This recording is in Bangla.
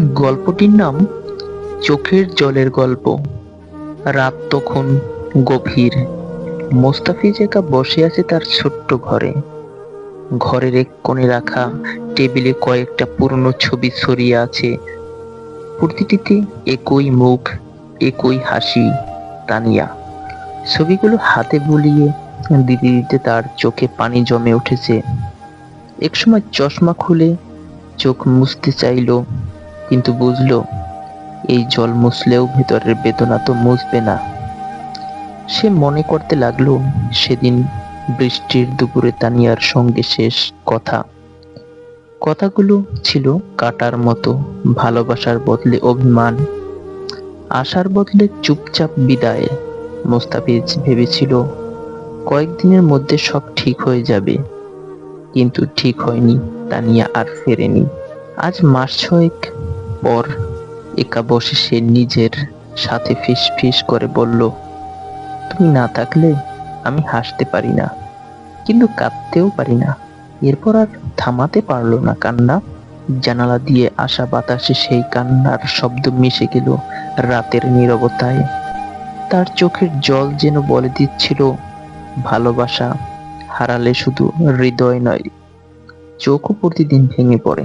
গল্পটির নাম চোখের জলের গল্প। রাত তখন গভীর। মোস্তাফিজ একা বসে আছে তার ছোট্ট ঘরে। ঘরের এক কোণে রাখা টেবিলে কয়েকটা পুরনো ছবি ছড়িয়ে আছে। প্রতিটিতে একই মুখ, একই হাসি, তানিয়া। ছবিগুলো হাতে বুলিয়ে দিতে দিতে তার চোখে পানি জমে উঠেছে। একসময় চশমা খুলে চোখ মুছতে চাইলো, কিন্তু বুঝলো এই জল মুছলেও ভেতরের বেদনা তো মুছবে না। সে মনে করতে লাগলো সেদিন বৃষ্টির দুপুরে তানিয়ার সঙ্গে শেষ কথা। কথাগুলো ছিল কাটার মতো, ভালোবাসার বদলে অভিমান, আশার বদলে চুপচাপ বিদায়। মোস্তাফিজ ভেবেছিল কয়েকদিনের মধ্যে সব ঠিক হয়ে যাবে, কিন্তু ঠিক হয়নি। তানিয়া আর ফেরেনি। আজ মাস ছয়েক পর একা বসে সে নিজের সাথে ফিস ফিস করে বলল, তুমি না থাকলে আমি হাসতে পারি না, কিন্তু কাঁদতেও পারি না। এরপর আর থামাতে পারল না কান্না। জানালা দিয়ে আসা বাতাসে সেই কান্নার শব্দ মিশে গেল রাতের নীরবতায়। তার চোখের জল যেন বলে দিচ্ছিল, ভালোবাসা হারালে শুধু হৃদয় নয়, চোখও প্রতিদিন ভেঙে পড়ে।